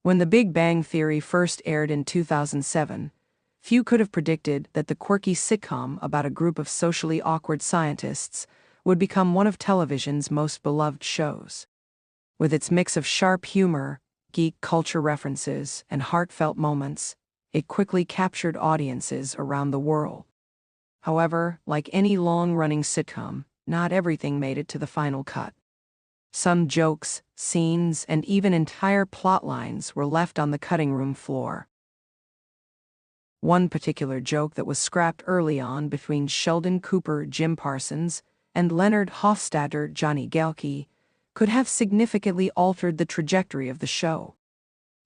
When The Big Bang Theory first aired in 2007, few could have predicted that the quirky sitcom about a group of socially awkward scientists would become one of television's most beloved shows. With its mix of sharp humor, geek culture references, and heartfelt moments, it quickly captured audiences around the world. However, like any long-running sitcom, not everything made it to the final cut. Some jokes, scenes, and even entire plot lines were left on the cutting room floor. One particular joke that was scrapped early on between Sheldon Cooper, Jim Parsons, and Leonard Hofstadter, Johnny Galecki, could have significantly altered the trajectory of the show.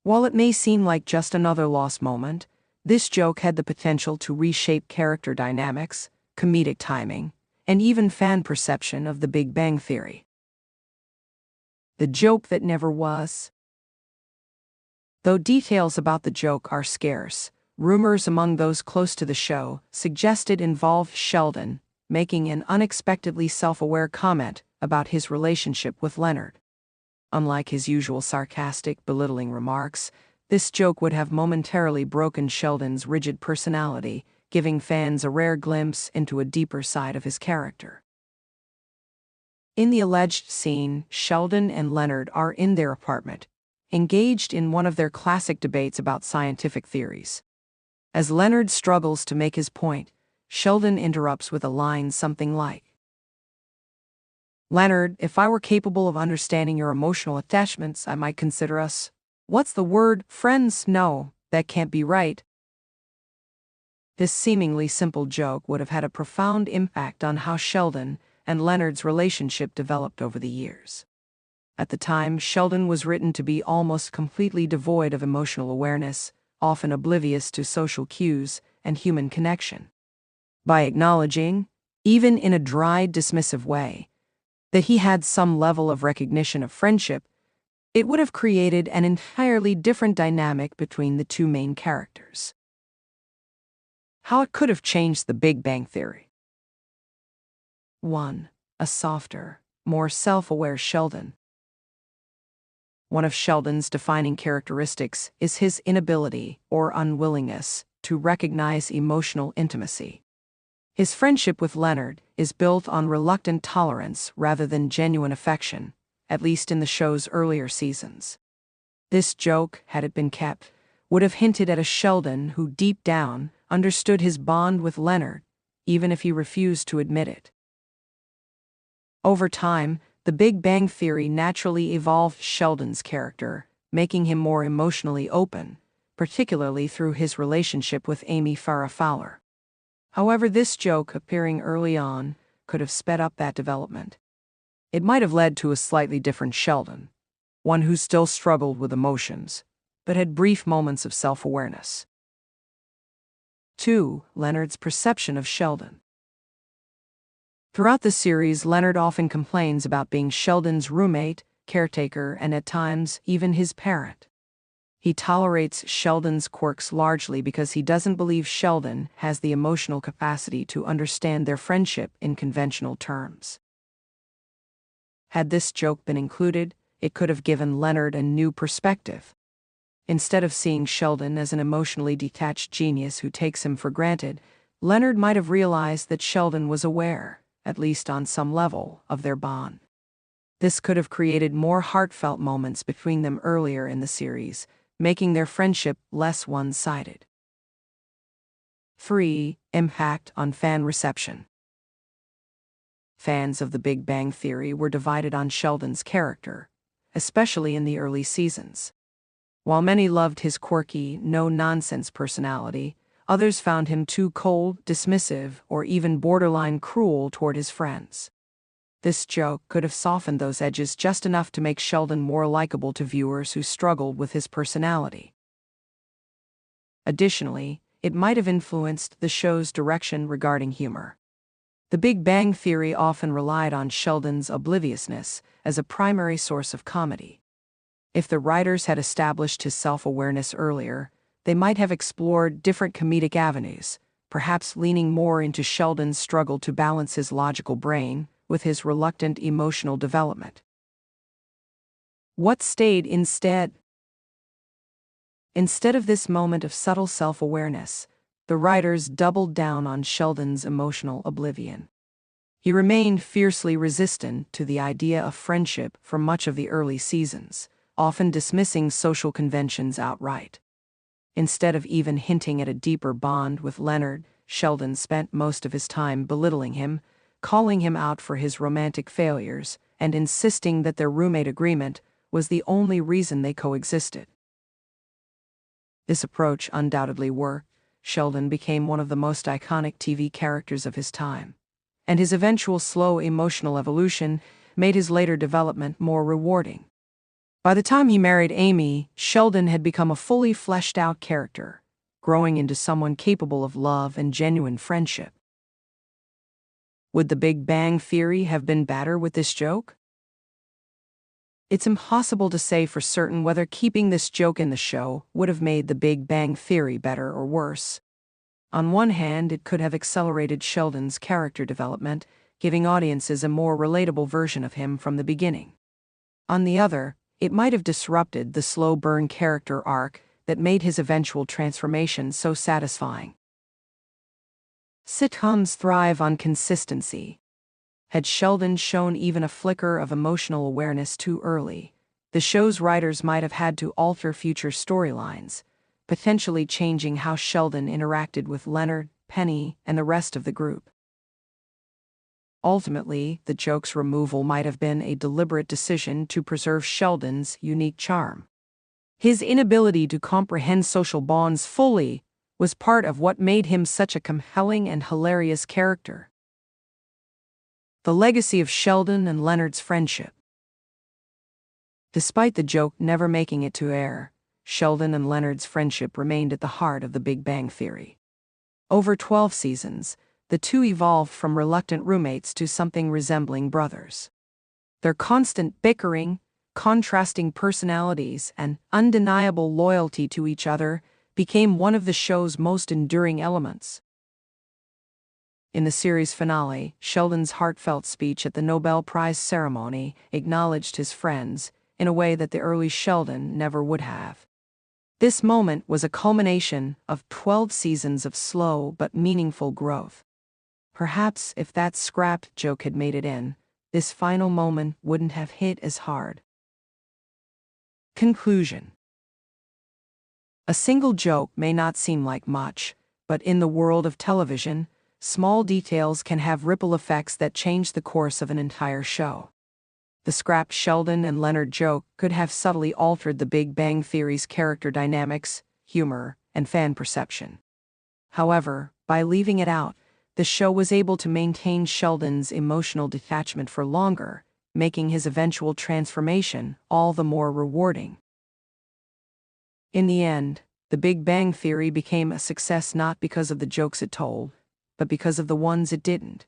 While it may seem like just another lost moment, this joke had the potential to reshape character dynamics, comedic timing, and even fan perception of The Big Bang Theory. The joke that never was. Though details about the joke are scarce, rumors among those close to the show suggested involved Sheldon making an unexpectedly self-aware comment about his relationship with Leonard. Unlike his usual sarcastic, belittling remarks, this joke would have momentarily broken Sheldon's rigid personality, giving fans a rare glimpse into a deeper side of his character. In the alleged scene, Sheldon and Leonard are in their apartment, engaged in one of their classic debates about scientific theories. As Leonard struggles to make his point, Sheldon interrupts with a line something like, "Leonard, if I were capable of understanding your emotional attachments, I might consider us, what's the word, friends? No, that can't be right." This seemingly simple joke would have had a profound impact on how Sheldon and Leonard's relationship developed over the years. At the time, Sheldon was written to be almost completely devoid of emotional awareness, often oblivious to social cues and human connection. By acknowledging, even in a dry, dismissive way, that he had some level of recognition of friendship, it would have created an entirely different dynamic between the two main characters. How it could have changed The Big Bang Theory. 1. A softer, more self-aware Sheldon. One of Sheldon's defining characteristics is his inability or unwillingness to recognize emotional intimacy. His friendship with Leonard is built on reluctant tolerance rather than genuine affection, at least in the show's earlier seasons. This joke, had it been kept, would have hinted at a Sheldon who deep down understood his bond with Leonard, even if he refused to admit it. Over time, The Big Bang Theory naturally evolved Sheldon's character, making him more emotionally open, particularly through his relationship with Amy Farrah Fowler. However, this joke appearing early on could have sped up that development. It might have led to a slightly different Sheldon, one who still struggled with emotions, but had brief moments of self-awareness. 2. Leonard's perception of Sheldon. Throughout the series, Leonard often complains about being Sheldon's roommate, caretaker, and at times, even his parent. He tolerates Sheldon's quirks largely because he doesn't believe Sheldon has the emotional capacity to understand their friendship in conventional terms. Had this joke been included, it could have given Leonard a new perspective. Instead of seeing Sheldon as an emotionally detached genius who takes him for granted, Leonard might have realized that Sheldon was aware, at least on some level, of their bond. This could have created more heartfelt moments between them earlier in the series, making their friendship less one-sided. 3. Impact on fan reception. Fans of The Big Bang Theory were divided on Sheldon's character, especially in the early seasons. While many loved his quirky, no-nonsense personality, others found him too cold, dismissive, or even borderline cruel toward his friends. This joke could have softened those edges just enough to make Sheldon more likable to viewers who struggled with his personality. Additionally, it might have influenced the show's direction regarding humor. The Big Bang Theory often relied on Sheldon's obliviousness as a primary source of comedy. If the writers had established his self-awareness earlier, they might have explored different comedic avenues, perhaps leaning more into Sheldon's struggle to balance his logical brain with his reluctant emotional development. What stayed instead? Instead of this moment of subtle self-awareness, the writers doubled down on Sheldon's emotional oblivion. He remained fiercely resistant to the idea of friendship for much of the early seasons, often dismissing social conventions outright. Instead of even hinting at a deeper bond with Leonard, Sheldon spent most of his time belittling him, calling him out for his romantic failures, and insisting that their roommate agreement was the only reason they coexisted. This approach undoubtedly worked. Sheldon became one of the most iconic TV characters of his time, and his eventual slow emotional evolution made his later development more rewarding. By the time he married Amy, Sheldon had become a fully fleshed-out character, growing into someone capable of love and genuine friendship. Would The Big Bang Theory have been better with this joke? It's impossible to say for certain whether keeping this joke in the show would have made The Big Bang Theory better or worse. On one hand, it could have accelerated Sheldon's character development, giving audiences a more relatable version of him from the beginning. On the other, it might have disrupted the slow-burn character arc that made his eventual transformation so satisfying. Sitcoms thrive on consistency. Had Sheldon shown even a flicker of emotional awareness too early, the show's writers might have had to alter future storylines, potentially changing how Sheldon interacted with Leonard, Penny, and the rest of the group. Ultimately, the joke's removal might have been a deliberate decision to preserve Sheldon's unique charm. His inability to comprehend social bonds fully was part of what made him such a compelling and hilarious character. The legacy of Sheldon and Leonard's friendship. Despite the joke never making it to air, Sheldon and Leonard's friendship remained at the heart of The Big Bang Theory. Over 12 seasons, the two evolved from reluctant roommates to something resembling brothers. Their constant bickering, contrasting personalities, and undeniable loyalty to each other became one of the show's most enduring elements. In the series finale, Sheldon's heartfelt speech at the Nobel Prize ceremony acknowledged his friends in a way that the early Sheldon never would have. This moment was a culmination of 12 seasons of slow but meaningful growth. Perhaps if that scrapped joke had made it in, this final moment wouldn't have hit as hard. Conclusion. A single joke may not seem like much, but in the world of television, small details can have ripple effects that change the course of an entire show. The scrapped Sheldon and Leonard joke could have subtly altered The Big Bang Theory's character dynamics, humor, and fan perception. However, by leaving it out, the show was able to maintain Sheldon's emotional detachment for longer, making his eventual transformation all the more rewarding. In the end, The Big Bang Theory became a success not because of the jokes it told, but because of the ones it didn't.